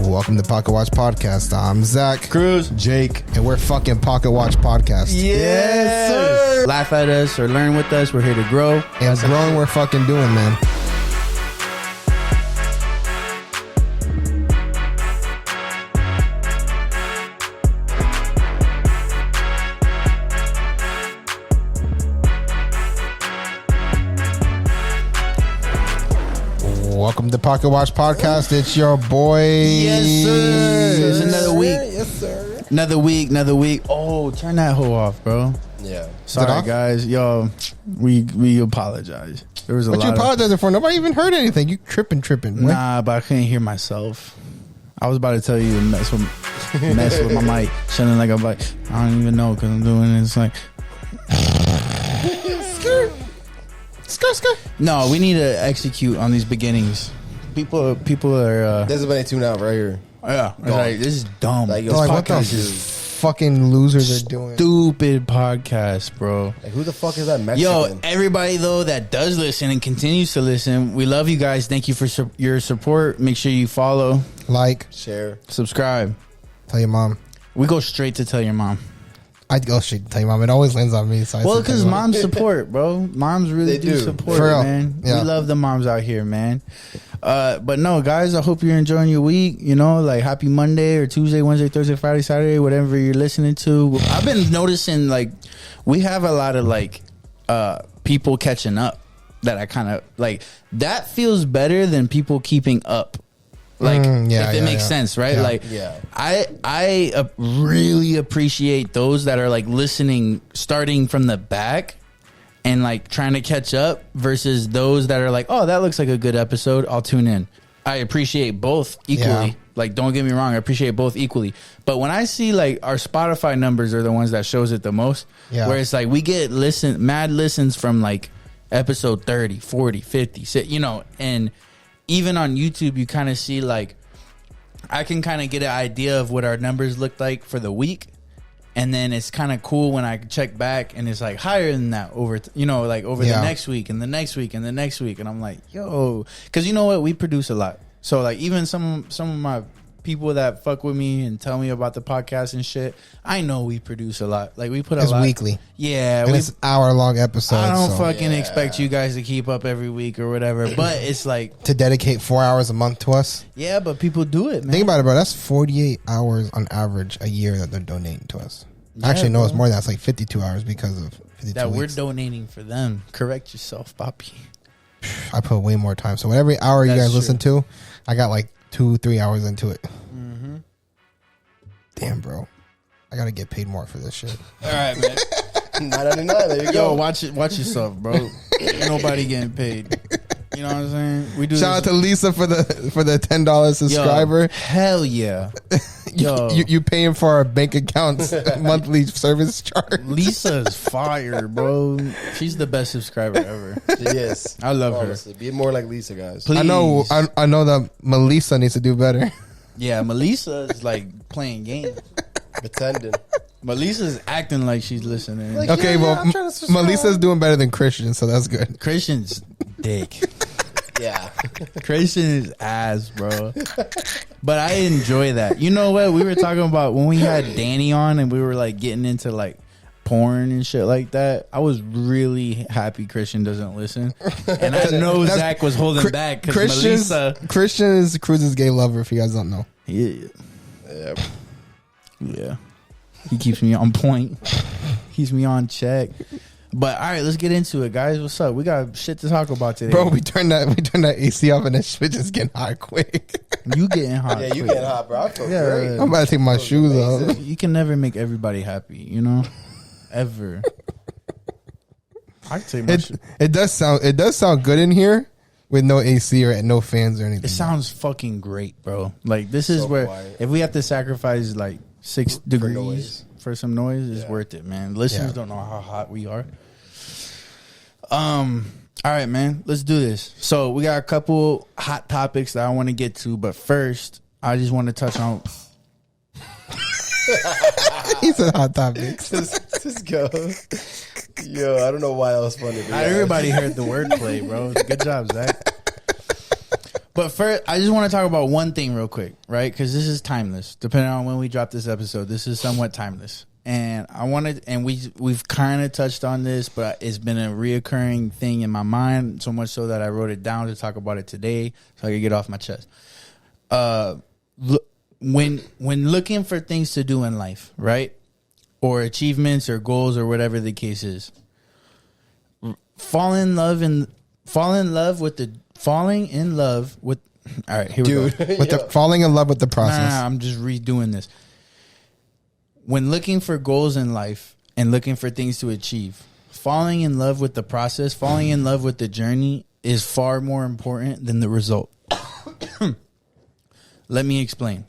Welcome to Pocket Watch Podcast. I'm Zach, Cruz, Jake, and we're fucking Pocket Watch Podcast. Yes, sir. Laugh at us or learn with us. We're here to grow. And growing, we're fucking doing, man. Welcome to Pocket Watch Podcast. It's your boy. Yes, sir. It's another week. Yes, sir. Another week. Oh, turn that hoe off, bro. Yeah. Sorry, guys. Yo, we apologize. There was a lot. What you apologizing for? Nobody even heard anything. You tripping. Nah, but I couldn't hear myself. I was about to tell you to mess with my mic. Sounding like I'm like, I don't even know because I'm doing it. It's like. Skirt. No, we need to execute on these beginnings. People are. This is when they tune out right here. Yeah, like, this is dumb. Like, this what the is fucking losers are doing? Stupid podcast, bro. Like, who the fuck is that Mexican? Yo, everybody though that does listen and continues to listen, we love you guys. Thank you for your support. Make sure you follow, Like, share, subscribe. tell your mom. We go straight to tell your mom. I'd go straight to tell your mom. It always lands on me. So Well, because moms support, bro. Moms really They do. support, For real. man. Yeah. We love the moms out here, man. But no, guys, I hope you're enjoying your week. You know, like happy Monday or Tuesday, Wednesday, Thursday, Friday, Saturday, whatever you're listening to. I've been noticing, like, we have a lot of, like, people catching up that I kind of, like, that feels better than people keeping up. Like, if it makes sense, right? Yeah. Like, Yeah. I really appreciate those that are like listening, starting from the back and like trying to catch up versus those that are like, oh, that looks like a good episode, I'll tune in. I appreciate both equally. Yeah. Like, don't get me wrong, I appreciate both equally. But when I see like our Spotify numbers are the ones that shows it the most, where it's like we get mad listens from like episode 30, 40, 50, you know, and even on YouTube, you kind of see, like, I can kind of get an idea of what our numbers look like for the week. And then it's kind of cool when I check back and it's, like, higher than that over the next week and the next week and the next week. And I'm like, yo. Because you know what? We produce a lot. So, like, even some of my people that fuck with me and tell me about the podcast and shit, I know we produce a lot. Like, we put a lot. It's weekly. Yeah. And it's hour-long episodes. I don't fucking expect you guys to keep up every week or whatever, but it's like... To dedicate 4 hours a month to us. Yeah, but people do it, man. Think about it, bro. That's 48 hours on average a year that they're donating to us. Yeah, Actually, no, bro. it's more than that. It's like 52 hours because of 52 that we're weeks. donating for them. Correct yourself, Papi. I put way more time. So every hour you That's guys listen to, I got like 2-3 hours into it. Mm-hmm. Damn, bro. I got to get paid more for this shit. All right, man. $9.99. There you Yo, go. watch yourself, bro. Ain't nobody getting paid. You know what I'm saying? We do. Shout out to Lisa for the $10 subscriber. Yo, hell yeah. Yo, You paying for our bank account's monthly service charge. Lisa's fire, bro. She's the best subscriber ever. Yes. I love Honestly, be more like Lisa, guys. Please. I know that Melissa needs to do better. Yeah, Melissa is like playing games. Pretending. Melissa's acting like she's listening. Like, Okay, yeah, well, I'm trying to subscribe. Melissa's doing better than Christian, so that's good. Christian's dick. Yeah. Christian is ass, bro. But I enjoy that. You know what? We were talking about when we had Danny on and we were like getting into like porn and shit like that. I was really happy Christian doesn't listen. And I know Zach was holding back because Melissa. Christian is Cruz's gay lover, if you guys don't know. Yeah. Yeah. Yeah. He keeps me on point. Keeps me on check. But all right, let's get into it, guys. What's up? We got shit to talk about today. Bro, we turned that AC off and that shit just getting hot quick. You getting hot. Yeah, you quick. getting hot, bro. I feel Yeah, great. I'm about to take my shoes off. You can never make everybody happy, you know? Ever. I can take my shit. It does sound good in here with no AC or no fans or anything. It sounds fucking great, bro. Like, this is So where, quiet. if we have to sacrifice like 6 degrees noise. for some noise, it's worth it, man. Listeners don't know how hot we are. All right, man. Let's do this. So we got a couple hot topics that I want to get to, but first, I just want to touch on. He said hot topics. Just go. Yo, I don't know why that was funny. Not everybody heard the wordplay, bro. Good job, Zach. But first, I just want to talk about one thing real quick, right? Because this is timeless. Depending on when we drop this episode, this is somewhat timeless. And I wanted, and we've kind of touched on this, but it's been a reoccurring thing in my mind, so much so that I wrote it down to talk about it today, so I could get it off my chest. When looking for things to do in life, right, or achievements or goals or whatever the case is, falling in love with. All right, here we go. With the falling in love with the process. Nah, I'm just redoing this. When looking for goals in life and looking for things to achieve, falling in love with the process, falling in love with the journey is far more important than the result. Let me explain.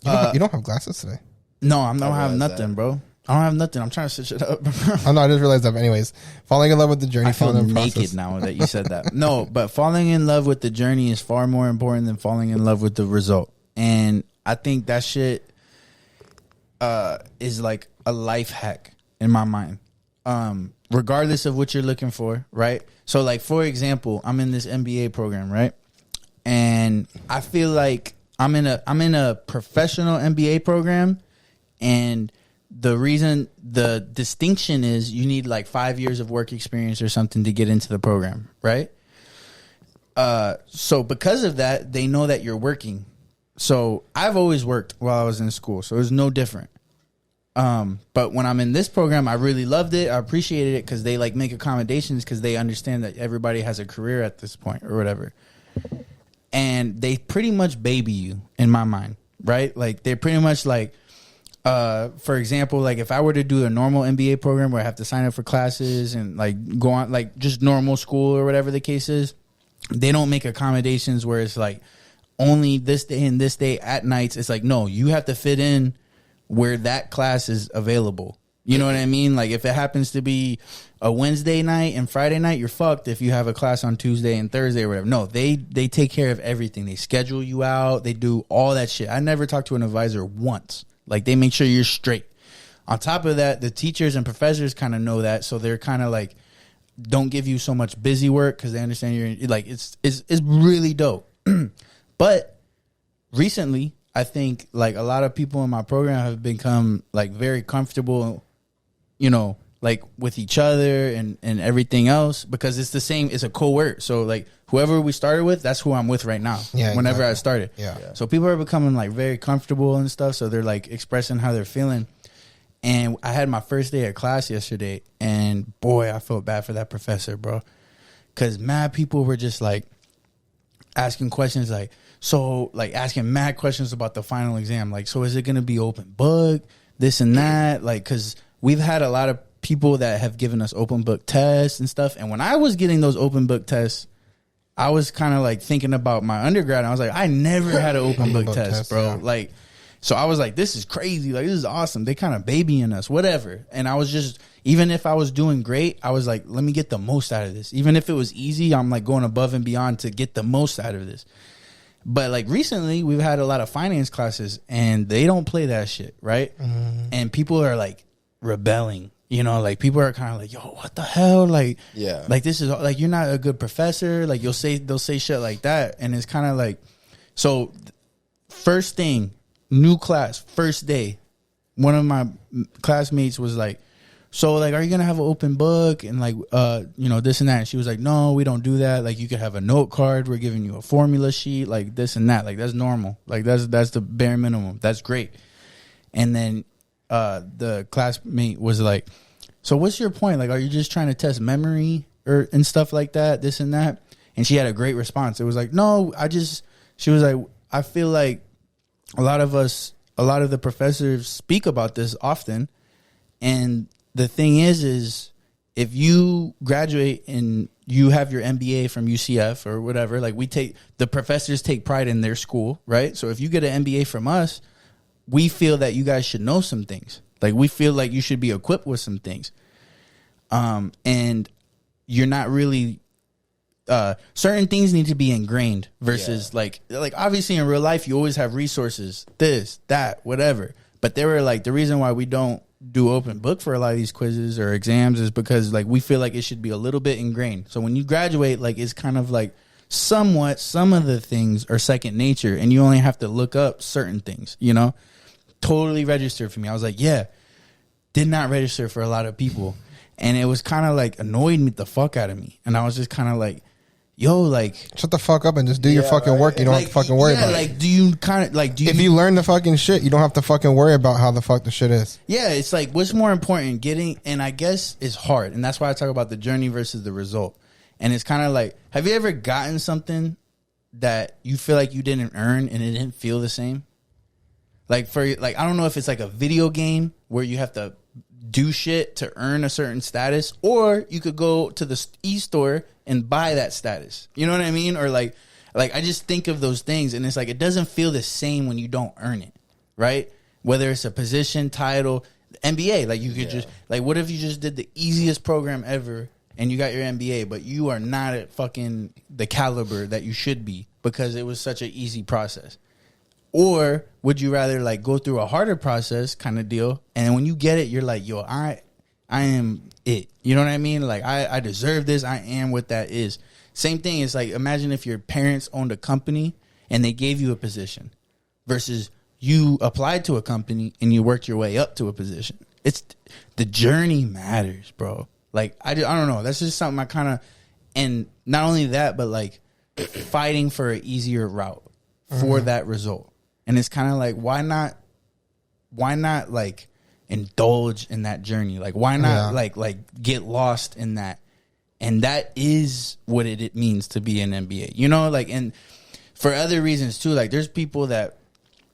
You don't have glasses today. No, I don't have nothing, bro. I don't have nothing. I'm trying to switch it up. Oh, no, I just realized that. Anyways, falling in love with the journey. I feel falling in naked process. now that you said that. No, but falling in love with the journey is far more important than falling in love with the result. And I think that shit is like a life hack in my mind. Regardless of what you're looking for, right? So, like, for example, I'm in this MBA program, right? And I feel like I'm in a professional MBA program, and the distinction is you need like 5 years of work experience or something to get into the program, right? So because of that, they know that you're working. So I've always worked while I was in school, so it was no different. But when I'm in this program, I really loved it. I appreciated it because they like make accommodations because they understand that everybody has a career at this point or whatever. And they pretty much baby you in my mind, right? Like they're pretty much like, for example, like if I were to do a normal MBA program where I have to sign up for classes and like go on like just normal school or whatever the case is, they don't make accommodations where it's like only this day and this day at nights. It's like, no, you have to fit in where that class is available. You know what I mean? Like if it happens to be a Wednesday night and Friday night, you're fucked if you have a class on Tuesday and Thursday or whatever. No, they take care of everything. They schedule you out. They do all that shit. I never talked to an advisor once. Like they make sure you're straight. On top of that, the teachers and professors kind of know that. So they're kind of like, don't give you so much busy work because they understand you're like, it's really dope. But recently, I think like a lot of people in my program have become like very comfortable, you know, like with each other and everything else because it's the same. It's a co-work. So like whoever we started with, that's who I'm with right now. Yeah, whenever I started. Yeah. So people are becoming like very comfortable and stuff. So they're like expressing how they're feeling. And I had my first day of class yesterday, and boy, I felt bad for that professor, bro. Because mad people were just like asking questions like, so like asking mad questions about the final exam. Like, so is it going to be open book, this and that? Like, because we've had a lot of people that have given us open book tests and stuff. And when I was getting those open book tests, I was kind of like thinking about my undergrad. And I was like, I never had an open book test, bro. Yeah. Like, so I was like, this is crazy. Like, this is awesome. They kind of babying us, whatever. And I was just, even if I was doing great, I was like, let me get the most out of this. Even if it was easy, I'm like going above and beyond to get the most out of this. But like recently, we've had a lot of finance classes and they don't play that shit, right? Mm-hmm. And people are like rebelling, you know, like people are kind of like, yo, what the hell? Like, yeah, like this is like, you're not a good professor. Like they'll say shit like that. And it's kind of like, so first thing, new class, first day, one of my classmates was like, so like, are you going to have an open book and like, you know, this and that? And she was like, no, we don't do that. Like you could have a note card. We're giving you a formula sheet, like this and that. Like that's normal. Like that's the bare minimum. That's great. And then the classmate was like, so what's your point? Like, are you just trying to test memory and stuff like that, this and that? And she had a great response. It was like, no, she was like, I feel like a lot of the professors speak about this often. And the thing is if you graduate and you have your MBA from UCF or whatever, like the professors take pride in their school, right? So if you get an MBA from us, we feel that you guys should know some things. Like we feel like you should be equipped with some things. And you're not really, certain things need to be ingrained versus like obviously in real life, you always have resources, this, that, whatever. But they were like, the reason why we don't do open book for a lot of these quizzes or exams is because like we feel like it should be a little bit ingrained. So when you graduate, like it's kind of like somewhat, some of the things are second nature, and you only have to look up certain things, you know? Totally registered for me. I was like, yeah, did not register for a lot of people. And it was kind of like annoyed me the fuck out of me. And I was just kind of like, yo, like, shut the fuck up and just do your fucking work. You don't have to fucking worry about it. Like, do you kind of like, if you learn the fucking shit, you don't have to fucking worry about how the fuck the shit is. Yeah, it's like, what's more important, getting, and I guess it's hard. And that's why I talk about the journey versus the result. And it's kind of like, have you ever gotten something that you feel like you didn't earn and it didn't feel the same? Like, I don't know if it's like a video game where you have to do shit to earn a certain status, or you could go to the e-store and buy that status. You know what I mean? Or like I just think of those things, and it's like, it doesn't feel the same when you don't earn it, right? Whether it's a position, title, MBA, like you could just, like, what if you just did the easiest program ever and you got your MBA, but you are not at fucking the caliber that you should be because it was such an easy process? Or would you rather like go through a harder process kind of deal, and when you get it, you're like, yo, I am it. You know what I mean? Like, I deserve this. I am what that is. Same thing. It's like, imagine if your parents owned a company and they gave you a position versus you applied to a company and you worked your way up to a position. It's the journey matters, bro. Like, I don't know. That's just something I kind of, and not only that, but like fighting for an easier route for that result. And it's kind of like, why not like indulge in that journey? Like, why not like get lost in that? And that is what it means to be an MBA, you know, like, and for other reasons too, like there's people that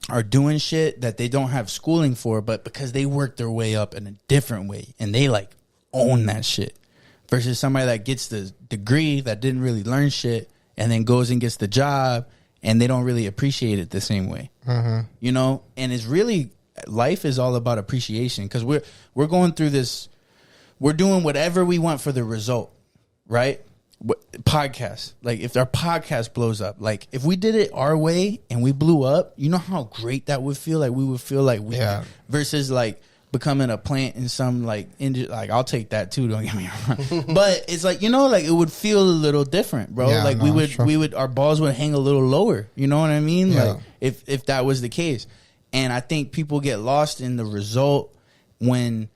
are doing shit that they don't have schooling for, but because they work their way up in a different way and they like own that shit, versus somebody that gets the degree that didn't really learn shit and then goes and gets the job and they don't really appreciate it the same way, you know? And it's really, life is all about appreciation, because we're going through this, we're doing whatever we want for the result, right? Podcast, like if our podcast blows up, like if we did it our way and we blew up, you know how great that would feel? Like we would feel like we, versus like becoming a plant in some like like I'll take that too, don't get me wrong, but it's like, you know, like it would feel a little different, bro. Like we would our balls would hang a little lower, you know what I mean? Like if that was the case. And I think people get lost in the result when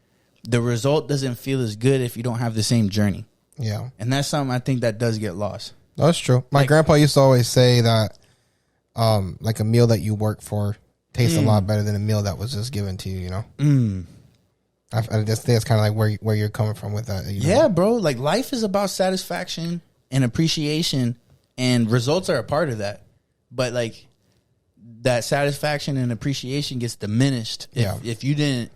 the result doesn't feel as good if you don't have the same journey. Yeah. And that's something I think that does get lost. That's true. My grandpa used to always say that like a meal that you work for tastes a lot better than a meal that was just given to you, you know? I just think it's kind of like where you're coming from with that. You know? Bro. Like life is about satisfaction and appreciation, and results are a part of that. But like that satisfaction and appreciation gets diminished if you didn't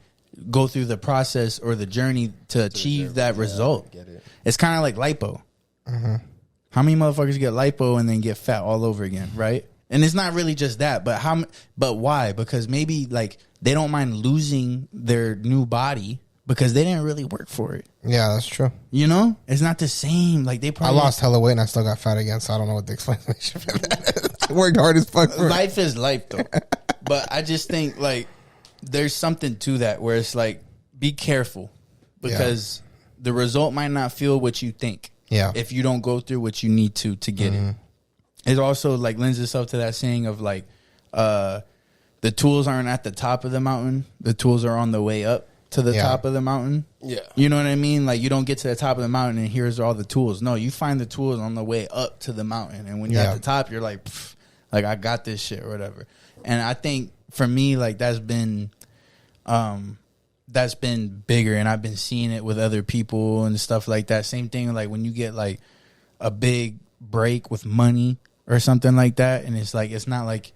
go through the process or the journey to achieve that result. It's kind of like lipo. How many motherfuckers get lipo and then get fat all over again, right? And it's not really just that, but why? Because maybe like they don't mind losing their new body because they didn't really work for it. Yeah, that's true. You know, it's not the same. Like they probably, I lost hella weight and I still got fat again, so I don't know what the explanation for that is. I worked hard as fuck for life is life though. But I just think like there's something to that where it's like, be careful, because the result might not feel what you think. Yeah. If you don't go through what you need to get it. It also like lends itself to that saying of like, the tools aren't at the top of the mountain. The tools are on the way up to the top of the mountain. Yeah. You know what I mean? Like you don't get to the top of the mountain and here's all the tools. No, you find the tools on the way up to the mountain. And when you're at the top, you're like, like I got this shit or whatever. And I think for me, like that's been bigger, and I've been seeing it with other people and stuff like that. Same thing, like when you get like a big break with money or something like that, and it's like, it's not like,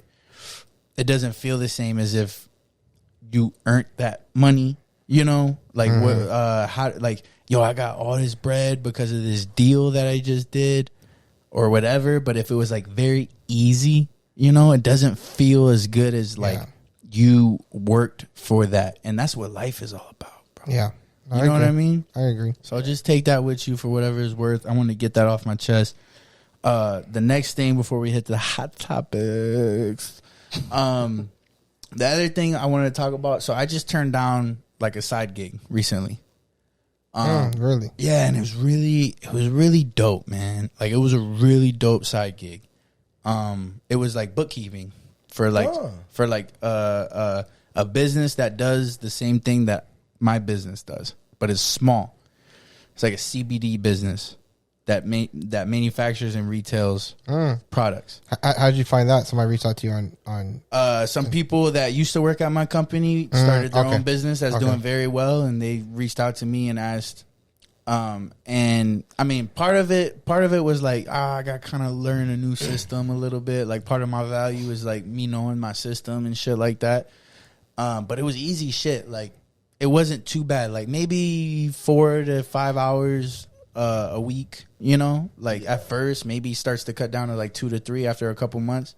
it doesn't feel the same as if you earned that money, you know? Like how, like, yo, I got all this bread because of this deal that I just did or whatever. But if it was like very easy, you know, it doesn't feel as good as like you worked for that. And that's what life is all about, bro. Yeah. You know what I mean? I agree. So just take that with you for whatever it's worth. I want to get that off my chest. The next thing before we hit the hot topics, the other thing I wanted to talk about. So I just turned down like a side gig recently. Really? Yeah, and it was really dope, man. Like, it was a really dope side gig. It was like bookkeeping for a business that does the same thing that my business does, but it's small. It's like a CBD business that manufactures and retails products. How did you find that? Somebody reached out to you on some people that used to work at my company started their own business that's doing very well, and they reached out to me and asked. And I mean, part of it was like, I got kind of learn a new system a little bit. Like, part of my value is like me knowing my system and shit like that. But it was easy shit. Like, it wasn't too bad. Like, maybe 4 to 5 hours a week, you know, like at first, maybe starts to cut down to like 2 to 3 after a couple months.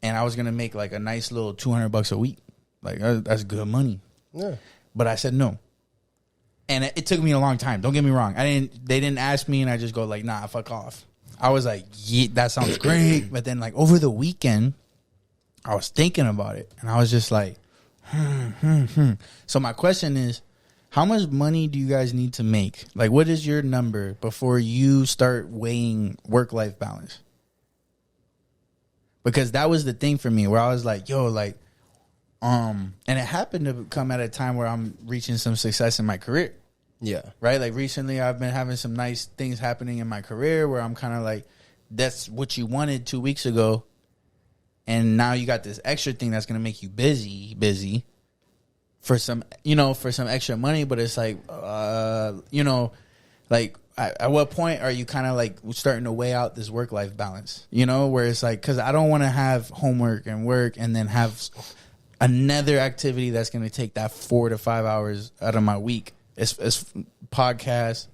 And I was going to make like a nice little $200 a week. Like, that's good money. Yeah. But I said no. And it took me a long time. Don't get me wrong. They didn't ask me, and I just go like, nah, fuck off. I was like, yeah, that sounds great. But then like over the weekend, I was thinking about it, and I was just like, So my question is, how much money do you guys need to make? Like, what is your number before you start weighing work-life balance? Because that was the thing for me, where I was like, yo, like, and it happened to come at a time where I'm reaching some success in my career. Yeah. Right? Like, recently I've been having some nice things happening in my career where I'm kind of like, that's what you wanted 2 weeks ago. And now you got this extra thing that's going to make you busy for some extra money. But it's like, like, at what point are you kind of like starting to weigh out this work-life balance? You know, where it's like, because I don't want to have homework and work and then have another activity that's going to take that 4 to 5 hours out of my week. It's podcast.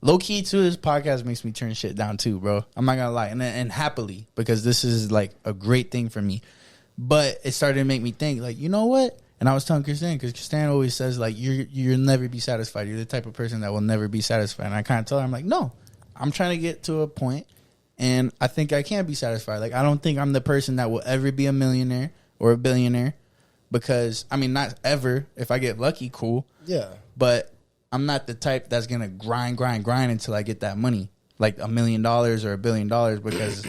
Low key too, this podcast makes me turn shit down too, bro. I'm not gonna lie, and happily, because this is like a great thing for me. But it started to make me think, like, you know what? And I was telling Christian, because Christian always says like, you'll never be satisfied. You're the type of person that will never be satisfied. And I kind of tell her, I'm like, no, I'm trying to get to a point, and I think I can be satisfied. Like, I don't think I'm the person that will ever be a millionaire or a billionaire, because I mean, not ever. If I get lucky, cool. Yeah. But I'm not the type that's going to grind until I get that money, like $1 million or $1 billion, because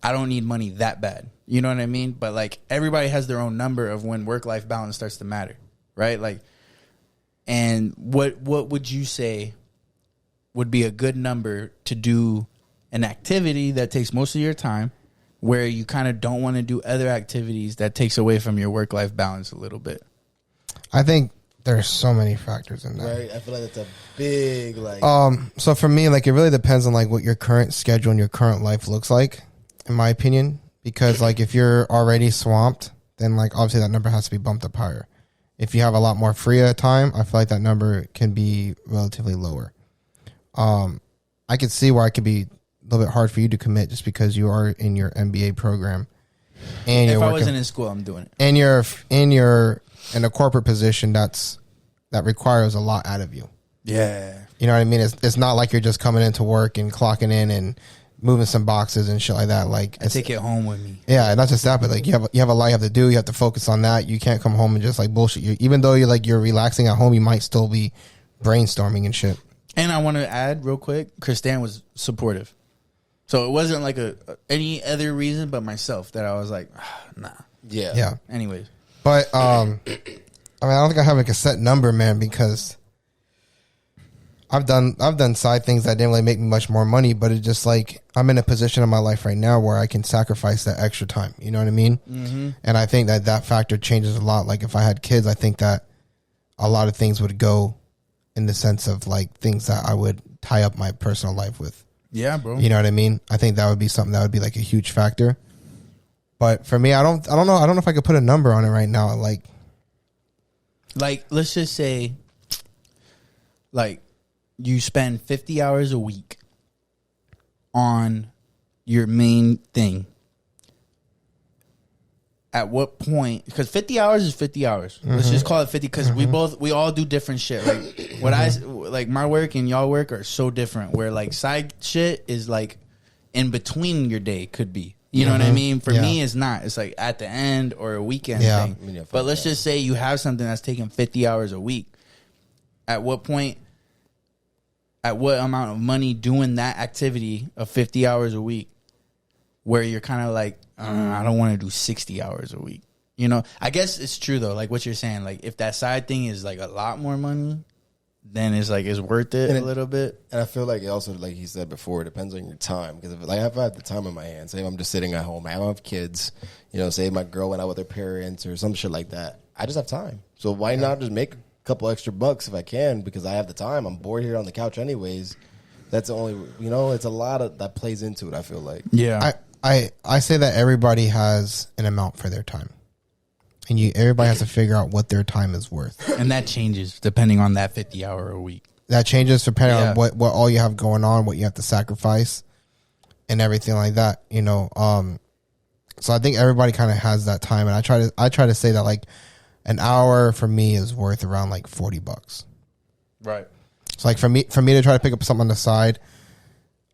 I don't need money that bad. You know what I mean? But like, everybody has their own number of when work-life balance starts to matter, right? Like, and what would you say would be a good number to do an activity that takes most of your time, where you kind of don't want to do other activities that takes away from your work-life balance a little bit? I think there's so many factors in that. Right. I feel like it's a big, like... So for me, like, it really depends on like what your current schedule and your current life looks like, in my opinion. Because like, if you're already swamped, then like, obviously that number has to be bumped up higher. If you have a lot more free time, I feel like that number can be relatively lower. I could see why it could be a little bit hard for you to commit, just because you are in your MBA program. And if I wasn't in school, I'm doing it. And you're in a corporate position that requires a lot out of you. Yeah. You know what I mean? It's not like you're just coming into work and clocking in and moving some boxes and shit like that. Like, I take it home with me. Yeah, not just that, but like, you have a lot you have to do. You have to focus on that. You can't come home and just like bullshit. Even though you're relaxing at home, you might still be brainstorming and shit. And I want to add real quick, Christian was supportive. So it wasn't like any other reason but myself that I was like, nah. Yeah. Yeah. Anyways. But I mean, I don't think I have like a set number, man, because I've done side things that didn't really make me much more money, but it's just like, I'm in a position in my life right now where I can sacrifice that extra time. You know what I mean? Mm-hmm. And I think that factor changes a lot. Like, if I had kids, I think that a lot of things would go in the sense of like things that I would tie up my personal life with. Yeah, bro. You know what I mean? I think that would be something that would be like a huge factor. But for me, I don't know. I don't know if I could put a number on it right now. Like, let's just say, like, you spend 50 hours a week on your main thing. At what point? Because 50 hours is 50 hours. Mm-hmm. Let's just call it 50, because we all do different shit. Like, like my work and y'all work are so different. Where like side shit is like in between your day could be. You know what I mean? For me, it's not. It's like at the end or a weekend thing. But let's just say you have something that's taking 50 hours a week. At what point at what amount of money doing that activity of 50 hours a week, where you're kind of like, I don't want to do 60 hours a week. You know, I guess it's true though. Like what you're saying, like if that side thing is like a lot more money, then it's like it's worth it a little bit. And I feel like it also, like he said before, it depends on your time. Because if I have the time in my hands, say I'm just sitting at home, I don't have kids, you know, say my girl went out with her parents or some shit like that, I just have time. So why not just make a couple extra bucks if I can, because I have the time. I'm bored here on the couch anyways. That's the only, you know, it's a lot of that plays into it, I feel like. Yeah. I say that everybody has an amount for their time. And everybody has to figure out what their time is worth. And that changes depending on that 50 hour a week. That changes depending on what all you have going on, what you have to sacrifice, and everything like that. You know, so I think everybody kind of has that time, and I try to say that like an hour for me is worth around like $40. Right. So like for me to try to pick up something on the side,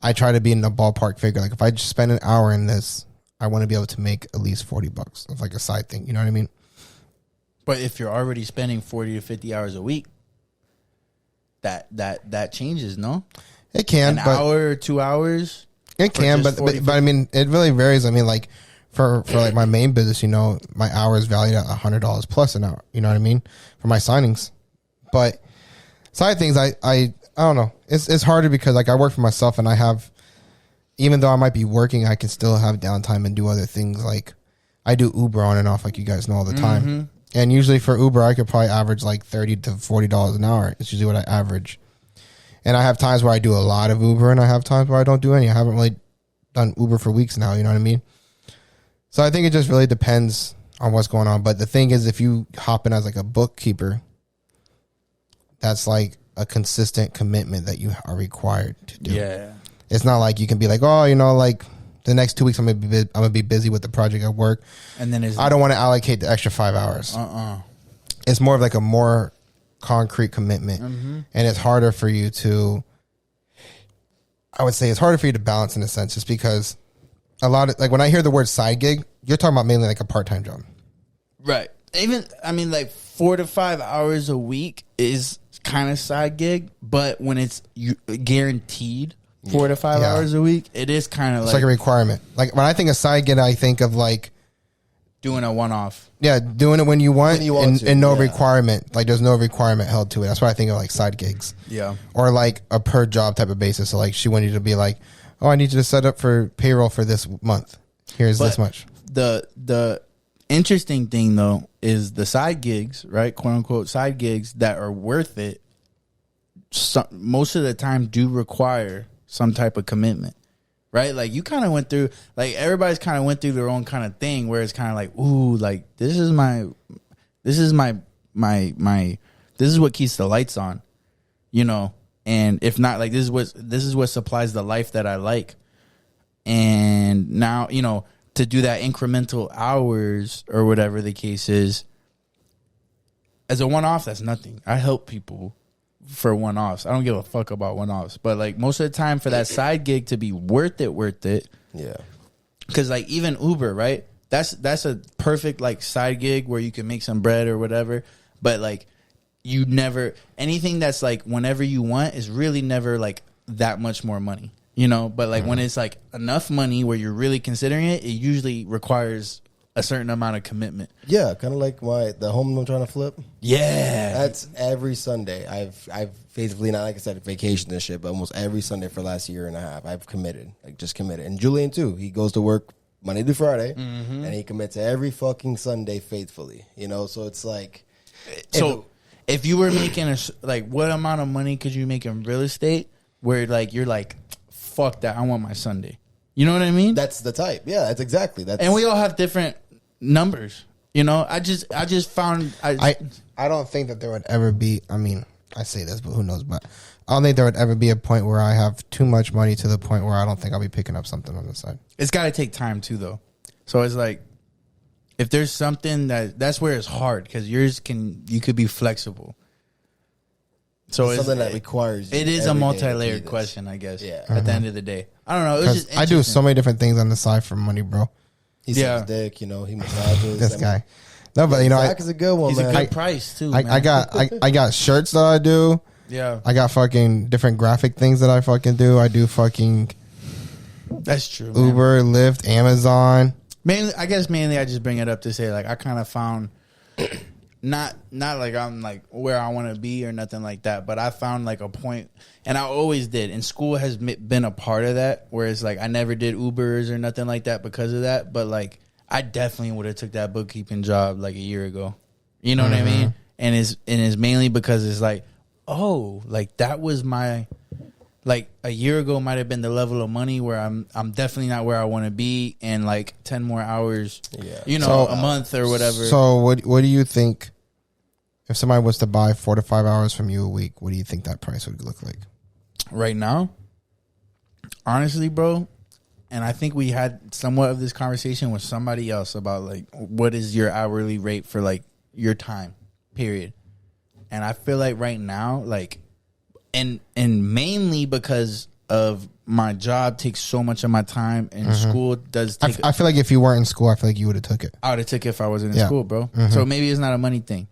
I try to be in the ballpark figure. Like if I just spend an hour in this, I want to be able to make at least $40 of like a side thing. You know what I mean? But if you're already spending 40 to 50 hours a week, that changes, no? It can. An hour or 2 hours? It can, but I mean, it really varies. I mean, like for like my main business, you know, my hour is valued at $100 plus an hour. You know what I mean? For my signings. But side things, I don't know. It's harder because like I work for myself and I have, even though I might be working, I can still have downtime and do other things. Like I do Uber on and off, like you guys know, all the time. Mm-hmm. And usually for Uber, I could probably average like $30 to $40 an hour. It's usually what I average. And I have times where I do a lot of Uber and I have times where I don't do any. I haven't really done Uber for weeks now, you know what I mean? So I think it just really depends on what's going on. But the thing is, if you hop in as like a bookkeeper, that's like a consistent commitment that you are required to do. Yeah. It's not like you can be like, oh, you know, like the next 2 weeks I'm gonna be busy with the project at work, and then I don't want to allocate the extra 5 hours. It's more of like a more concrete commitment, and it's harder for you to. I would say it's harder for you to balance in a sense, just because a lot of like when I hear the word side gig, you're talking about mainly like a part-time job, right? Even I mean, like 4 to 5 hours a week is kind of side gig, but when it's guaranteed 4 to 5 hours a week, it is kind of like a requirement. Like when I think of side gig, I think of like doing a one-off. Yeah, doing it when you want and no requirement. Like there's no requirement held to it. That's why I think of like side gigs. Yeah. Or like a per job type of basis. So like she wanted you to be like, oh, I need you to set up for payroll for this month. Here's this much. The interesting thing though is the side gigs, right? Quote unquote side gigs that are worth it. Most of the time do require some type of commitment, right? Like you kind of went through, like everybody's kind of went through their own kind of thing where it's kind of like, ooh, like this is what keeps the lights on, you know? And if not, like this is what supplies the life that I like. And now, you know, to do that incremental hours or whatever the case is, as a one-off, that's nothing. I help people for one-offs. I don't give a fuck about one-offs. But like most of the time for that side gig to be worth it. Yeah. Because like even Uber, right? That's a perfect like side gig where you can make some bread or whatever. But like you never, anything that's like whenever you want is really never like that much more money, you know? But like when it's like enough money where you're really considering it, it usually requires a certain amount of commitment. Yeah, kind of like the home I'm trying to flip. Yeah, that's every Sunday. I've basically, not like I said, vacation and shit, but almost every Sunday for the last year and a half, I've committed, like just committed. And Julian too, he goes to work Monday through Friday, and he commits every fucking Sunday faithfully. You know, so it's like, so if you were making like, what amount of money could you make in real estate where like you're like, fuck that, I want my Sunday. You know what I mean? That's the type. Yeah, that's exactly. And we all have different numbers. You know, I just found I don't think that there would ever be, I mean, I say this, but who knows, but I don't think there would ever be a point where I have too much money to the point where I don't think I'll be picking up something on the side. It's got to take time too, though. So it's like, if there's something that's where it's hard, because you could be flexible. So it's something that requires it is a multi-layered question, I guess. Yeah. At the end of the day, I don't know. It was just I do so many different things on the side for money, bro. He sucks dick, you know. He massages. This guy. No, but you know, Zach is a good one. He's man. a good price too. I got shirts that I do. Yeah. I got fucking different graphic things that I fucking do. I do fucking That's true. Uber, Man. Lyft, Amazon. Mainly I just bring it up to say like I kind of found not like I'm like where I want to be or nothing like that, but I found like a point, and I always did. And school has been a part of that, where it's like I never did Ubers or nothing like that because of that. But like I definitely would have took that bookkeeping job like a year ago. You know what I mean? And it's mainly because it's like, oh, like that was my, like a year ago might have been the level of money where I'm definitely not where I want to be, and like 10 more hours, you know, a month or whatever. So what do you think if somebody was to buy 4 to 5 hours from you a week? What do you think that price would look like right now? Honestly, bro, and I think we had somewhat of this conversation with somebody else about like what is your hourly rate for like your time, period. And I feel like right now, like, and mainly because of my job takes so much of my time, and school does take. I feel like if you weren't in school, I feel like you would have took it. I would have took it if I wasn't in school, bro. So maybe it's not a money thing,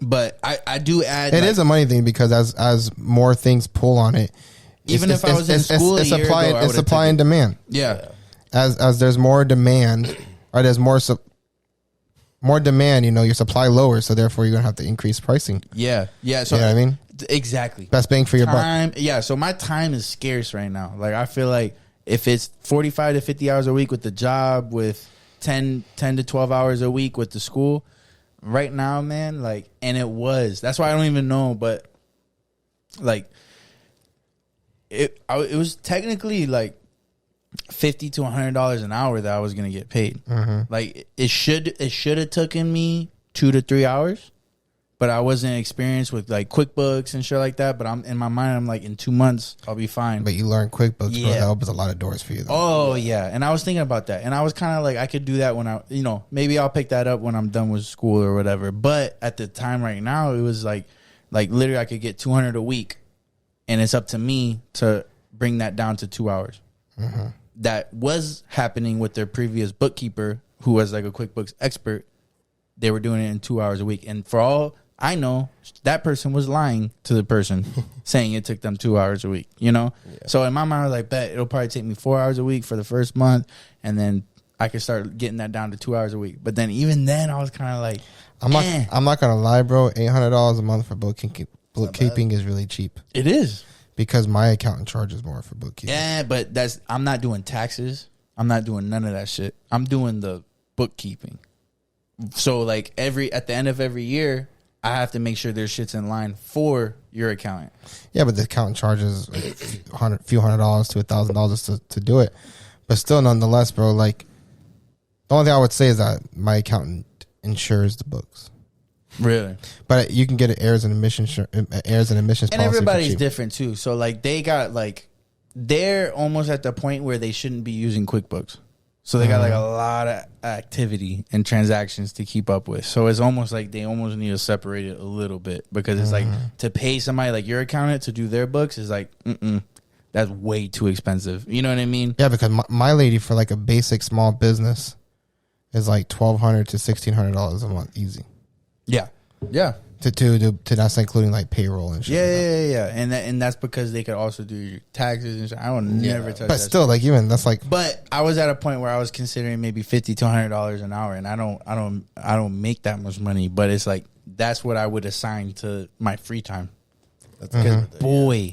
but I do add. It is a money thing because as more things pull on it, even if I was in school, it's supply and demand. Yeah. As there's more demand, or there's more demand, you know, your supply lowers, so therefore you're gonna have to increase pricing. Yeah. So you know what I mean? Exactly. Best bang for your buck. Yeah. So my time is scarce right now. Like I feel like if it's 45 to 50 hours a week with the job, with 10 to 12 hours a week with the school, right now, man, like, and that's why I don't even know, but like it was technically like $50 to $100 an hour that I was gonna get paid. Like it should have taken me 2 to 3 hours, but I wasn't experienced with like QuickBooks and shit like that. But I'm in my mind, I'm like, in 2 months I'll be fine. But you learn QuickBooks, bro. That opens a lot of doors for you, though. Oh yeah, and I was thinking about that, and I was kind of like, I could do that when maybe I'll pick that up when I'm done with school or whatever. But at the time right now, it was like literally I could get $200 a week, and it's up to me to bring that down to 2 hours. That was happening with their previous bookkeeper, who was like a QuickBooks expert. They were doing it in 2 hours a week, and for all I know, that person was lying to the person, saying it took them 2 hours a week. You know, so in my mind, I was like, bet it'll probably take me 4 hours a week for the first month, and then I could start getting that down to 2 hours a week. But then even then, I was kind of like, I'm not gonna lie, bro. $800 a month for bookkeeping is really cheap. It is. Because my accountant charges more for bookkeeping. Yeah, but I'm not doing taxes. I'm not doing none of that shit. I'm doing the bookkeeping. So like at the end of every year, I have to make sure their shit's in line for your accountant. Yeah, but the accountant charges a few $100 to $1,000 to do it. But still, nonetheless, bro, like the only thing I would say is that my accountant insures the books. Really? But you can get an heirs and admissions policy. And everybody's different too. So like they got like, they're almost at the point where they shouldn't be using QuickBooks. So they got like a lot of activity and transactions to keep up with. So it's almost like they almost need to separate it a little bit, because it's like to pay somebody like your accountant to do their books is like, that's way too expensive. You know what I mean? Yeah, because my lady for like a basic small business is like $1,200 to $1,600 a month, easy. Yeah. To that's including like payroll and shit. Yeah. And that's because they could also do your taxes and shit. I would never touch that. But still, like even that's like. But I was at a point where I was considering maybe $50 to $100 an hour, and I don't make that much money. But it's like that's what I would assign to my free time. Because boy,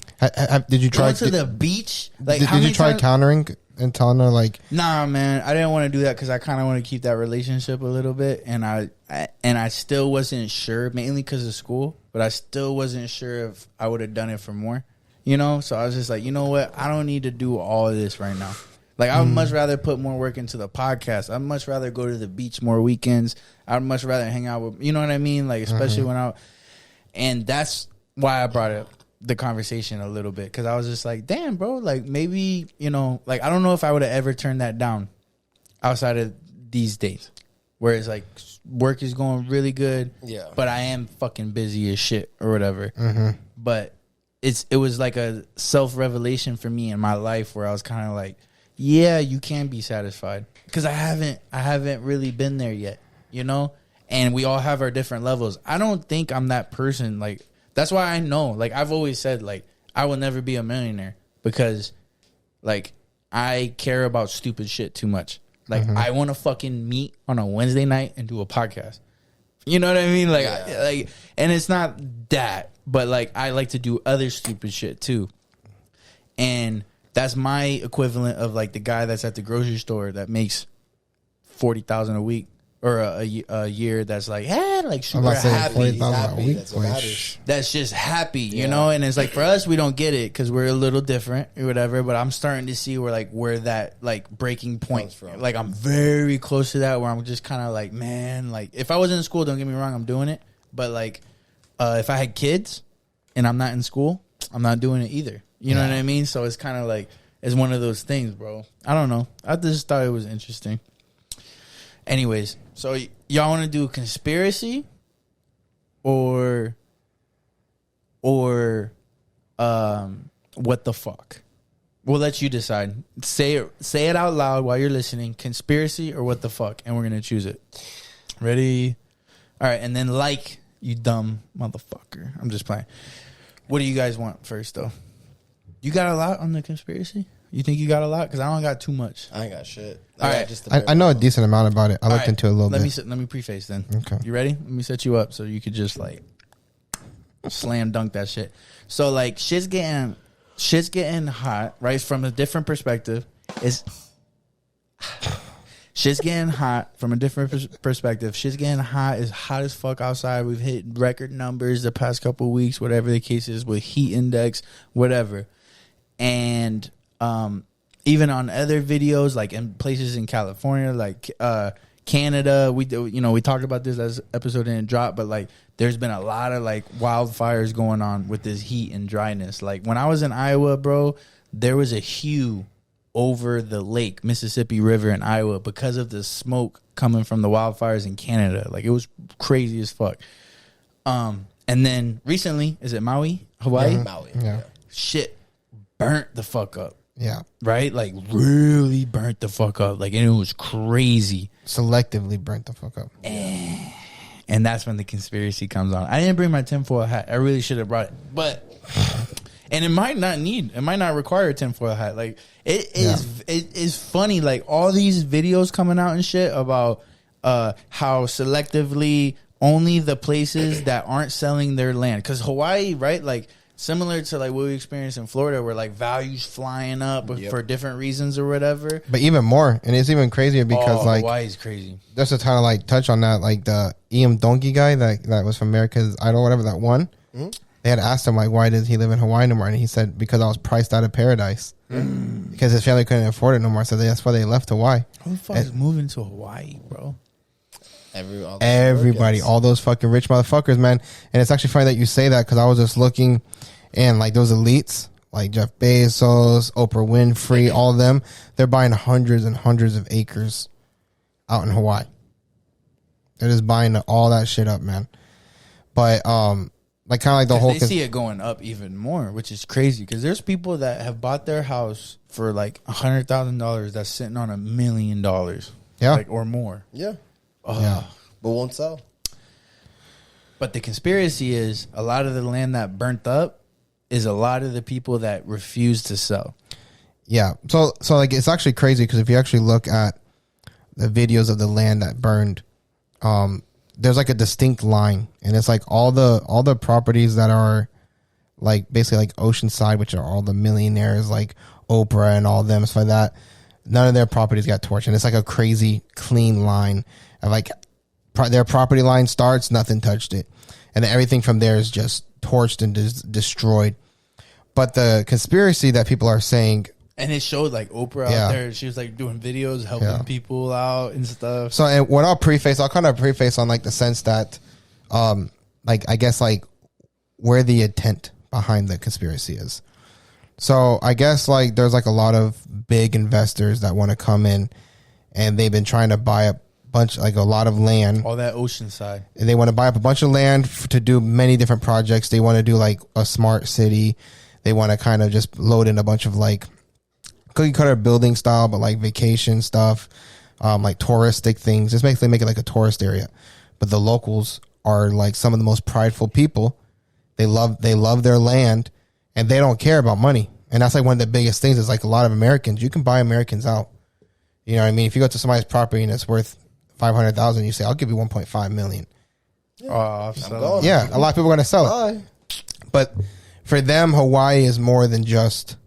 did you try to the beach? Like, did you try countering and telling her like, nah, man, I didn't want to do that because I kind of want to keep that relationship a little bit, and I still wasn't sure, mainly because of school, but I still wasn't sure if I would have done it for more, you know. So I was just like, you know what, I don't need to do all of this right now. Like I would much rather put more work into the podcast. I'd much rather go to the beach more weekends. I'd much rather hang out with, you know what I mean, like especially when and that's why I brought up the conversation a little bit, because I was just like, damn, bro, like maybe, you know, like I don't know if I would have ever turned that down outside of these days where it's like work is going really good, but I am fucking busy as shit or whatever. But it was like a self-revelation for me in my life where I was kind of like, yeah, you can be satisfied, because I haven't really been there yet, you know. And we all have our different levels. I don't think I'm that person. Like That's why I know. Like, I've always said, like, I will never be a millionaire because, like, I care about stupid shit too much. Like, I want to fucking meet on a Wednesday night and do a podcast. You know what I mean? Like, and it's not that, but like, I like to do other stupid shit too. And that's my equivalent of like the guy that's at the grocery store that makes $40,000 a week or a year. That's like, like super happy. That's just happy, you know. And it's like for us, we don't get it because we're a little different or whatever. But I'm starting to see where that like breaking point from. Like I'm very close to that where I'm just kind of like, man, like if I was in school, don't get me wrong, I'm doing it. But like if I had kids and I'm not in school, I'm not doing it either. You know what I mean? So it's kind of like it's one of those things, bro. I don't know. I just thought it was interesting. Anyways, so y'all want to do conspiracy or what the fuck? We'll let you decide. Say it out loud while you're listening. Conspiracy or what the fuck? And we're going to choose it. Ready? All right. And then like, you dumb motherfucker. I'm just playing. What do you guys want first, though? You got a lot on the conspiracy? You think you got a lot? Because I don't got too much. I ain't got shit. All right. I know a decent amount about it. I looked into it a little bit. Let me preface then. Okay. You ready? Let me set you up so you could just like slam dunk that shit. So like shit's getting hot, right? From a different perspective. Shit's getting hot from a different perspective. Shit's getting hot. It's hot as fuck outside. We've hit record numbers the past couple of weeks, whatever the case is with heat index, whatever. And even on other videos, like in places in California, like Canada, we talked about this as episode didn't drop, but like there's been a lot of like wildfires going on with this heat and dryness. Like when I was in Iowa, bro, there was a hue over the lake, Mississippi River in Iowa because of the smoke coming from the wildfires in Canada. Like it was crazy as fuck. And then recently, is it Maui, Hawaii? Maui. Yeah. Shit burnt the fuck up. Yeah. Right? Like really burnt the fuck up. Like, and it was crazy. Selectively burnt the fuck up. And that's when the conspiracy comes on. I didn't bring my tinfoil hat. I really should have brought it. But and it might not require a tinfoil hat. Like it is funny. Like all these videos coming out and shit about how selectively only the places that aren't selling their land. Because Hawaii, right? Like similar to like what we experienced in Florida, where like values flying up for different reasons or whatever. But even more, and it's even crazier because like Hawaii's crazy. Just to kind of like touch on that, like the Ian Donkey guy that was from America's Idol, whatever that won. Mm-hmm. They had asked him like, why does he live in Hawaii no more? And he said, because I was priced out of paradise. Because his family couldn't afford it no more, so that's why they left Hawaii. Who the fuck is moving to Hawaii, bro? Everybody, all those fucking rich motherfuckers, man. And it's actually funny that you say that because I was just looking, and like those elites, like Jeff Bezos, Oprah Winfrey, all of them, they're buying hundreds and hundreds of acres out in Hawaii. They're just buying all that shit up, man. But like kind of like the whole. They see it going up even more, which is crazy because there's people that have bought their house for like $100,000 that's sitting on $1 million, like, or more. Yeah. Yeah, but won't sell. But the conspiracy is a lot of the land that burnt up is a lot of the people that refuse to sell. Yeah, so like it's actually crazy because if you actually look at the videos of the land that burned, there's like a distinct line, and it's like all the properties that are like basically like Oceanside, which are all the millionaires like Oprah and all of them, stuff like that. None of their properties got torched, and it's like a crazy clean line. And like their property line starts, nothing touched it, and then everything from there is just torched and destroyed. But the conspiracy that people are saying, and it showed like Oprah out there, she was like doing videos helping people out and stuff. So, and what I'll kind of preface on like the sense that, like I guess like where the intent behind the conspiracy is. So I guess like there's like a lot of big investors that want to come in, and they've been trying to buy up a lot of land, all that Oceanside, and they want to buy up a bunch of land to do many different projects. They want to do like a smart city. They want to kind of just load in a bunch of like cookie cutter building style, but like vacation stuff, like touristic things. Just basically make it like a tourist area. But the locals are like some of the most prideful people, They love their land, and they don't care about money. And that's like one of the biggest things is like a lot of Americans, you can buy Americans out. You know what I mean? If you go to somebody's property and it's worth 500,000, you say, I'll give you 1.5 million. Yeah, yeah, a lot of people are going to sell it. But for them, Hawaii is more than just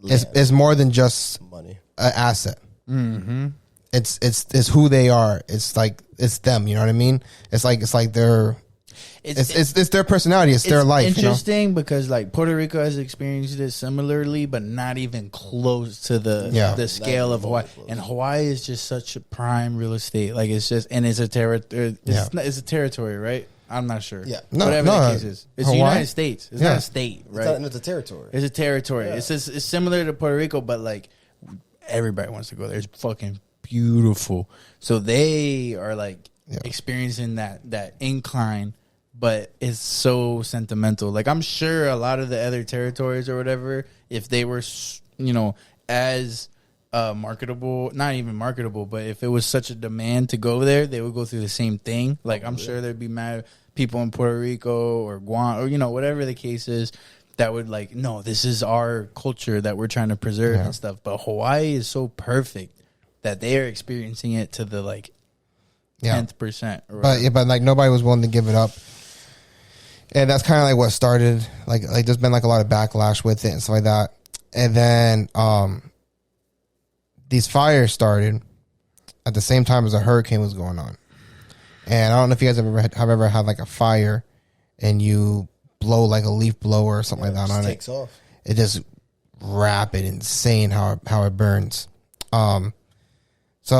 it's more than just money, an asset. Mm-hmm. It's who they are. It's like it's them. You know what I mean? It's like their it's their personality. It's their life. Interesting because like Puerto Rico has experienced it similarly, but not even close to the scale of Hawaii. And Hawaii is just such a prime real estate. Like it's just and it's a territory. It's a territory, right? I'm not sure. Yeah, whatever the case is, it's the United States. It's not a state, right? It's a territory. It's a territory. Yeah. It's similar to Puerto Rico, but like everybody wants to go there. It's fucking beautiful. So they are like experiencing that incline, but it's so sentimental. Like I'm sure a lot of the other territories or whatever, if they were, as marketable, not even marketable, but if it was such a demand to go there, they would go through the same thing. Like I'm sure there'd be mad people in Puerto Rico or Guam or whatever the case is that would like, no, this is our culture that we're trying to preserve and stuff. But Hawaii is so perfect that they are experiencing it to the like 10th%. But like nobody was willing to give it up. And that's kind of like what started, like there's been like a lot of backlash with it and stuff like that. And then these fires started at the same time as a hurricane was going on. And I don't know if you guys have ever had like a fire and you blow like a leaf blower or something like that on it. Takes off. It just rapid, insane how it burns. So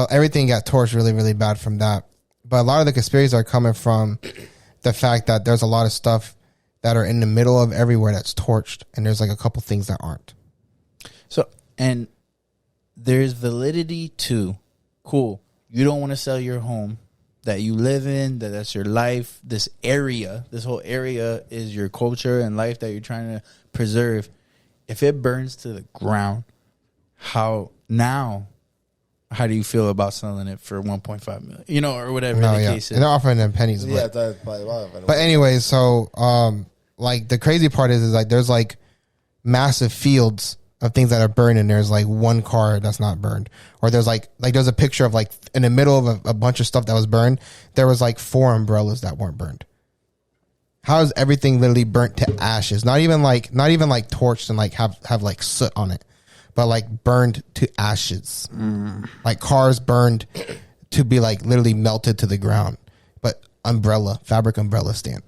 everything got torched really, really bad from that. But a lot of the conspiracies are coming from the fact that there's a lot of stuff that are in the middle of everywhere that's torched, and there's like a couple things that aren't. So, and there's validity to, cool, you don't want to sell your home that you live in, that's your life, this whole area is your culture and life that you're trying to preserve. If it burns to the ground, how do you feel about selling it for 1.5 million? Or whatever the case is. And they're offering them pennies. Yeah, that's probably why. But anyway, so like the crazy part is like there's like massive fields of things that are burned, and there's like one car that's not burned, or there's like there's a picture of like in the middle of a bunch of stuff that was burned, there was like 4 umbrellas that weren't burned. How is everything literally burnt to ashes? Not even like torched and like have like soot on it, but like burned to ashes. Like cars burned to be like literally melted to the ground. But fabric umbrella stand.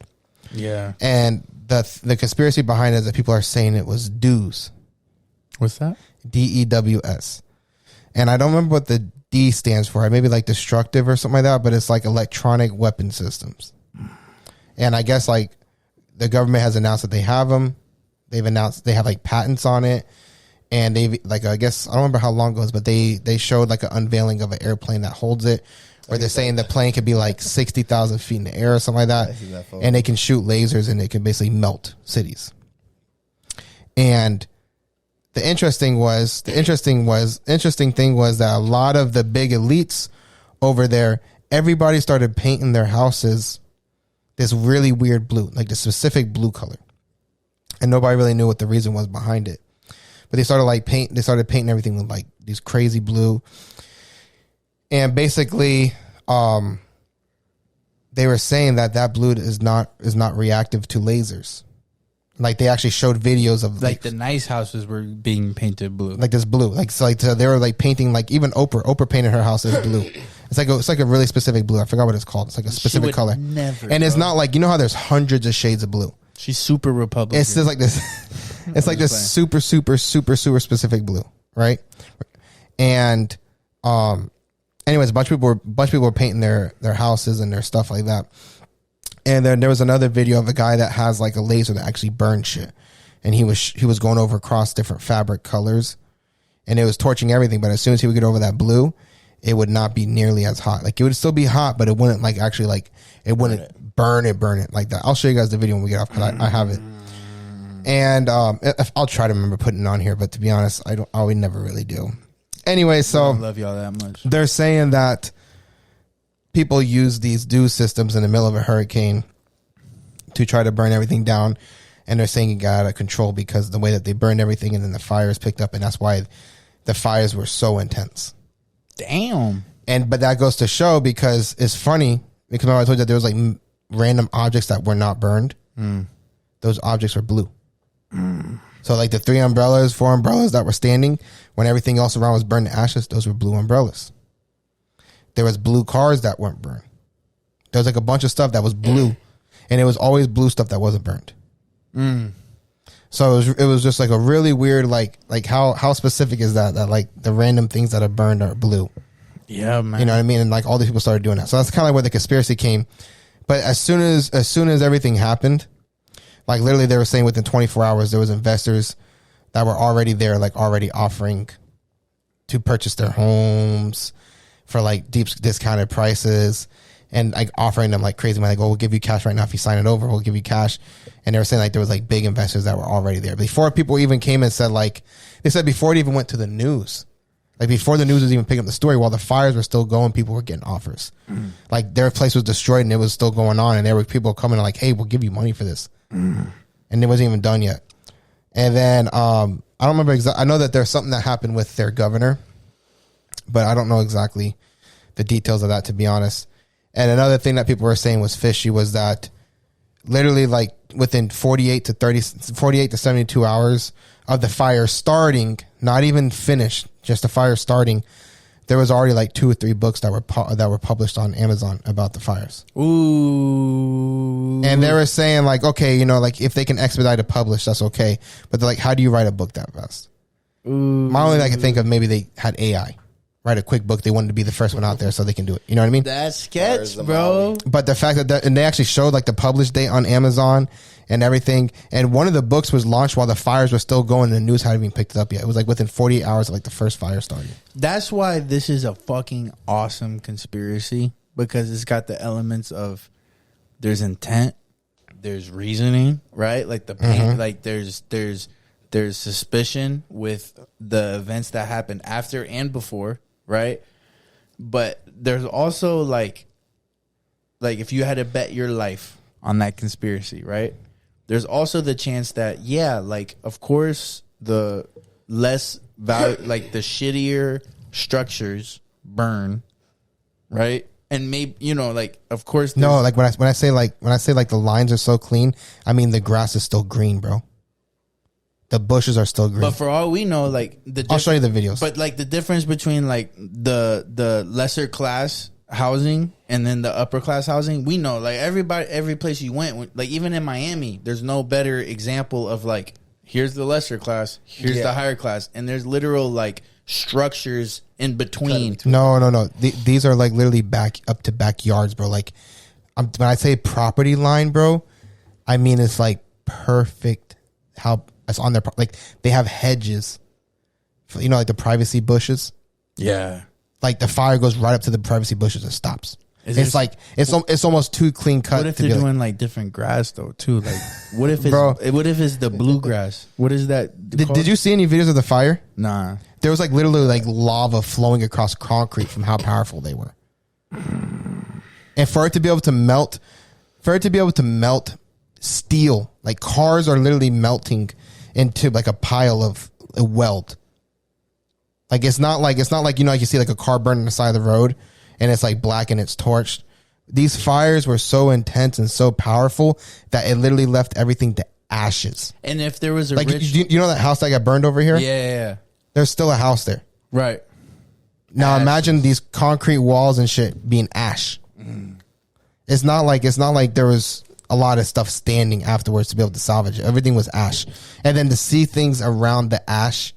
Yeah. And the conspiracy behind it is that people are saying it was DEWS. What's that? DEWS. And I don't remember what the D stands for. Maybe like destructive or something like that, but it's like electronic weapon systems. And I guess like the government has announced that they have them. They've announced they have like patents on it. And they like, I guess, I don't remember how long it was, but they showed like an unveiling of an airplane that holds it, where they're saying the plane could be like 60,000 feet in the air or something like that. And they can shoot lasers and it can basically melt cities. And the interesting thing was that a lot of the big elites over there, everybody started painting their houses this really weird blue, like the specific blue color. And nobody really knew what the reason was behind it. But they started painting everything with like these crazy blue. And basically, they were saying that blue is not reactive to lasers. Like they actually showed videos of like the nice houses were being painted blue, like this blue. So they were like painting, like even Oprah painted her house as blue. It's like a really specific blue. I forgot what it's called. It's like a specific color. It's not like, how there's hundreds of shades of blue. She's super Republican. It's just like this. It's like this super specific blue, right? And anyways, a bunch of people were painting their houses and their stuff like that. And then there was another video of a guy that has like a laser that actually burns shit, and he was going over across different fabric colors, and it was torching everything. But as soon as he would get over that blue, it would not be nearly as hot. Like it would still be hot, but it wouldn't like actually like it wouldn't burn it like that. I'll show you guys the video when we get off, because I have it. And I'll try to remember putting it on here, but to be honest, I would never really do. Anyway, so I don't love y'all that much. They're saying that people use these DEWS systems in the middle of a hurricane to try to burn everything down. And they're saying it got out of control because the way that they burned everything and then the fires picked up. And that's why the fires were so intense. Damn. But that goes to show because it's funny because remember I told you that there was like random objects that were not burned. Those objects were blue. So like the 4 umbrellas that were standing when everything else around was burned to ashes, those were blue umbrellas. There was blue cars that weren't burned. There was like a bunch of stuff that was blue, and it was always blue stuff that wasn't burned. So it was just like a really weird like how specific is that like the random things that are burned are blue. Yeah, man. You know what I mean? And like all these people started doing that. So that's kind of like where the conspiracy came. But as soon as everything happened, like literally they were saying within 24 hours there was investors that were already there, like already offering to purchase their homes for like deep discounted prices and like offering them like crazy money. Like, oh, we'll give you cash right now if you sign it over. We'll give you cash. And they were saying like there was like big investors that were already there before people even came and said like they said before it even went to the news. Like before the news was even picking up the story, while the fires were still going, people were getting offers. Like their place was destroyed and it was still going on, and there were people coming like, "Hey, we'll give you money for this," and it wasn't even done yet. And then I don't remember exactly. I know that there's something that happened with their governor, but I don't know exactly the details of that, to be honest. And another thing that people were saying was fishy was that literally like within 48 to 72 hours of the fire starting, not even finished, just the fire starting, there was already like 2 or 3 books that were published on Amazon about the fires. Ooh. And they were saying like, okay, you know, like if they can expedite to publish, that's okay. But they're like, how do you write a book that fast? Ooh. My only thing I can think of, maybe they had AI write a quick book. They wanted to be the first one out there so they can do it. You know what I mean? That's sketch, bro. But the fact that and they actually showed like the publish date on Amazon and everything. And one of the books was launched while the fires were still going and the news hadn't even picked it up yet. It was like within 48 hours of like the first fire started. That's why this is a fucking awesome conspiracy, because it's got the elements of there's intent, there's reasoning, right? Like the pain, like there's suspicion with the events that happened after and before, right? But there's also like if you had to bet your life on that conspiracy, right? There's also the chance that, yeah, like of course the less value, like the shittier structures burn, right? And maybe, you know, like of course no, like when I say the lines are so clean, I mean the grass is still green, bro. The bushes are still green. But for all we know, like I'll show you the videos. But like the difference between like the lesser class housing and then the upper class housing, we know like every place you went, like even in Miami, there's no better example of like here's the lesser class, here's the higher class, and there's literal like structures in between. No. These are like literally back up to backyards, bro. Like when I say property line, bro, I mean it's like perfect how it's on their like they have hedges, you know, like the privacy bushes. Yeah, like the fire goes right up to the privacy bushes and stops. It's like it's almost too clean cut. What if they're doing like different grass though too? Like what if it's the bluegrass? What is that? Did you see any videos of the fire? Nah. There was like literally like lava flowing across concrete from how powerful they were. And for it to be able to melt steel, like cars are literally melting into like a pile of a weld. Like it's not like you know, like you see like a car burning on the side of the road and it's like black and it's torched. These fires were so intense and so powerful that it literally left everything to ashes. And if there was a like you know that house that got burned over here? Yeah. There's still a house there. Right. Now imagine these concrete walls and shit being ash. It's not like there was a lot of stuff standing afterwards to be able to salvage it. Everything was ash. And then to see things around the ash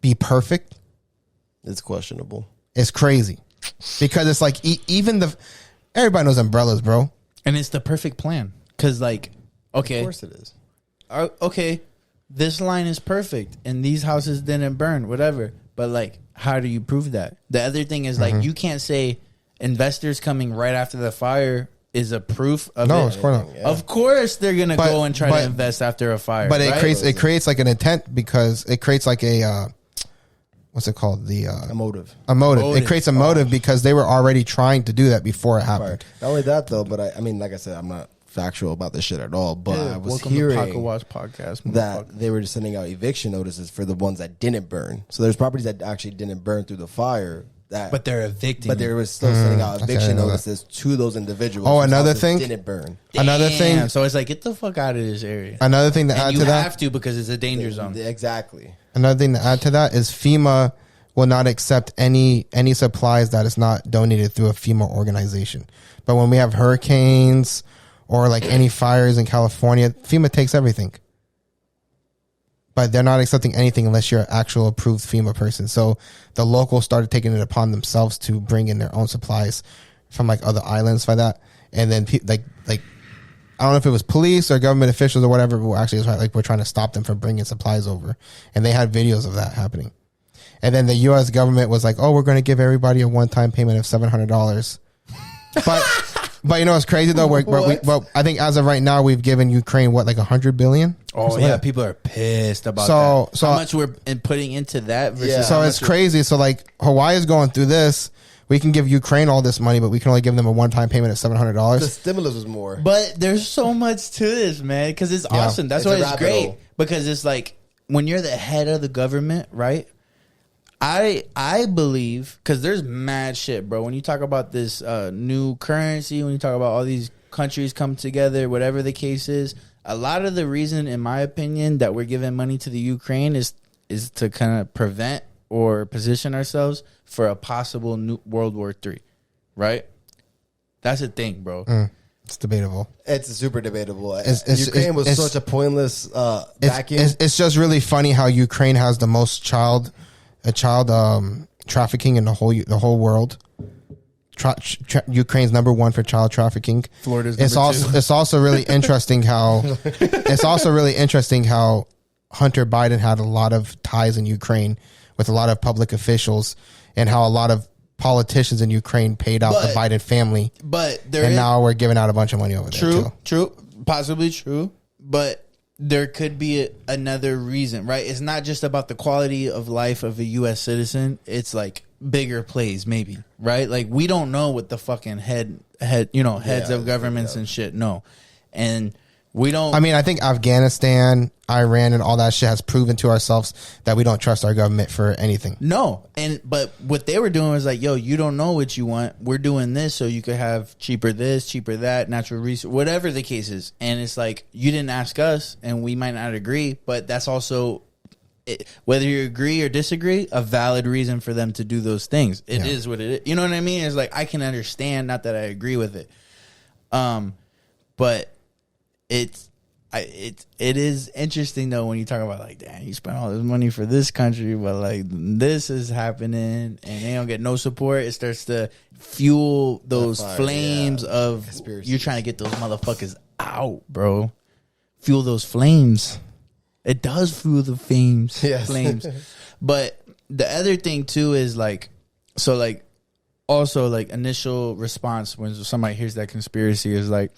be perfect, it's questionable. It's crazy. Because it's like even everybody knows umbrellas, bro. And it's the perfect plan. Because like, okay. Of course it is. Okay, this line is perfect and these houses didn't burn, whatever. But like, how do you prove that? The other thing is like, you can't say investors coming right after the fire is a proof of it. No, of course not. Yeah. Of course they're gonna go and try to invest after a fire. But right? it creates like an intent, because it creates like a what's it called? A motive. A motive. It creates a motive because they were already trying to do that before it happened. Not only that though, but I mean, like I said, I'm not factual about this shit at all, but I was welcome hearing to Pocket Watch podcast that they were just sending out eviction notices for the ones that didn't burn. So there's properties that actually didn't burn through the fire. But they're evicting. But they were still sending out eviction notices to those individuals. Oh, another thing didn't burn. Another thing. So it's like, get the fuck out of this area. Another thing to add to that. You have to, because it's a danger zone. Exactly. Another thing to add to that is FEMA will not accept any supplies that is not donated through a FEMA organization. But when we have hurricanes or like any fires in California, FEMA takes everything. But they're not accepting anything unless you're an actual approved FEMA person. So the locals started taking it upon themselves to bring in their own supplies from like other islands for that. And then like I don't know if it was police or government officials or whatever, who actually was like, we're trying to stop them from bringing supplies over. And they had videos of that happening. And then the U.S. government was like, oh, we're going to give everybody a one-time payment of $700. But you know what's crazy though? Well, I think as of right now, we've given Ukraine like $100 billion. Oh yeah, people are pissed about that. So how much we're putting into that? Versus so it's crazy. So like Hawaii is going through this. We can give Ukraine all this money, but we can only give them a one-time payment of $700. The stimulus was more. But there's so much to this, man, because it's awesome. That's why it's great. Because it's like when you're the head of the government, right? I believe, because there's mad shit, bro. When you talk about this new currency, when you talk about all these countries come together, whatever the case is, a lot of the reason, in my opinion, that we're giving money to the Ukraine is to kind of prevent or position ourselves for a possible new World War III, right? That's a thing, bro. It's debatable. It's super debatable. Ukraine was such a pointless vacuum. It's just really funny how Ukraine has the most child trafficking in the whole world. Ukraine's number one for child trafficking. Florida's number two. It's also really interesting how Hunter Biden had a lot of ties in Ukraine with a lot of public officials, and how a lot of politicians in Ukraine paid out the Biden family. Now we're giving out a bunch of money over there too. True, possibly true, but there could be another reason, right? It's not just about the quality of life of a U.S. citizen. It's like bigger plays, maybe, right? Like we don't know what the fucking heads of governments and shit know, and we don't. I mean, I think Afghanistan, Iran, and all that shit has proven to ourselves that we don't trust our government for anything. No, but what they were doing was like, yo, you don't know what you want. We're doing this so you could have cheaper this, cheaper that, natural resource, whatever the case is. And it's like, you didn't ask us, and we might not agree, but that's also, whether you agree or disagree, a valid reason for them to do those things. It is what it is. You know what I mean? It's like, I can understand, not that I agree with it. But it is interesting though when you talk about like, damn, you spent all this money for this country, but like this is happening and they don't get no support. It starts to fuel those flames of you're trying to get those motherfuckers out, bro. Fuel those flames. It does fuel the flames. But the other thing too is like, so like also like initial response when somebody hears that conspiracy is like,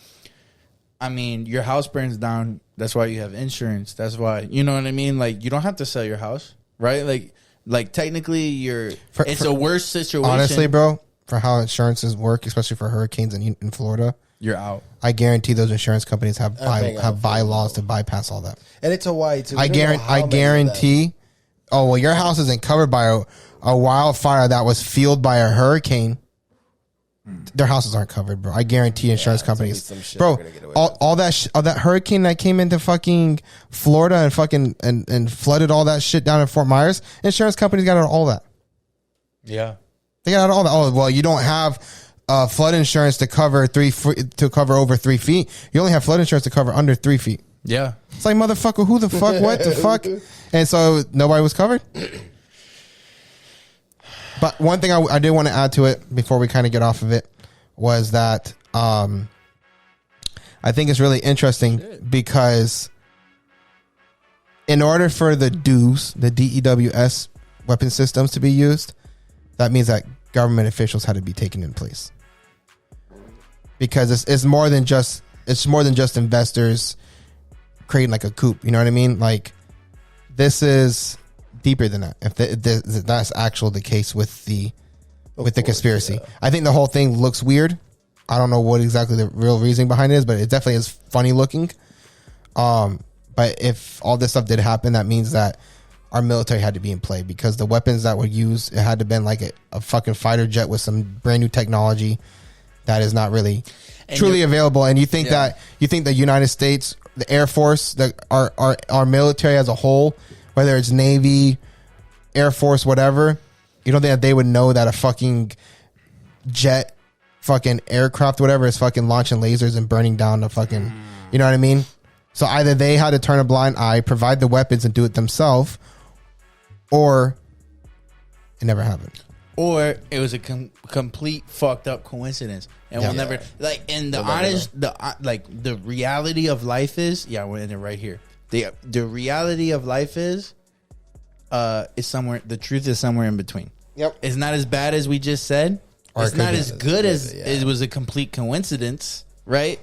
I mean, your house burns down. That's why you have insurance. That's why, you know what I mean? Like, you don't have to sell your house, right? Like technically, it's a worse situation. Honestly, bro, for how insurances work, especially for hurricanes in Florida, you're out. I guarantee those insurance companies have bylaws to bypass all that. And it's Hawaii too. I guarantee. Oh well, your house isn't covered by a wildfire that was fueled by a hurricane. Their houses aren't covered, bro. I guarantee insurance companies, bro. All that hurricane that came into fucking Florida and fucking and flooded all that shit down in Fort Myers. Insurance companies got out all that. Yeah, they got out all that. Oh well, you don't have flood insurance to cover over 3 feet. You only have flood insurance to cover under 3 feet. Yeah, it's like, motherfucker, who the fuck, what the fuck? And so nobody was covered. But one thing I did want to add to it before we kind of get off of it was that I think it's really interesting because in order for the DEWS, the DEWS weapon systems to be used, that means that government officials had to be taken in place. Because it's more than just investors creating like a coup. You know what I mean? Like, this is deeper than that. If that's actually the case with the conspiracy, I think the whole thing looks weird I don't know what exactly the real reason behind it is, but it definitely is funny looking. But if all this stuff did happen, that means that our military had to be in play, because the weapons that were used, it had to been like a fucking fighter jet with some brand new technology that is not really truly available. And you think that the United States, the Air Force, our military as a whole, whether it's Navy, Air Force, whatever, you don't think that they would know that a fucking jet, fucking aircraft, whatever, is fucking launching lasers and burning down the fucking, you know what I mean? So either they had to turn a blind eye, provide the weapons and do it themselves, or it never happened. Or it was a complete fucked up coincidence. And we'll never, like, and the honest, the reality of life is, we're in it right here. The reality of life is somewhere, the truth is somewhere in between. Yep. It's not as bad as we just said. Or it's not as good as it was a complete coincidence, right?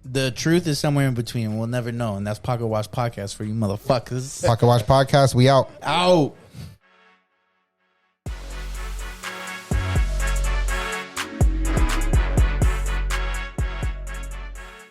The truth is somewhere in between. We'll never know. And that's Pocket Watch Podcast for you motherfuckers. Pocket Watch Podcast, we out. Out.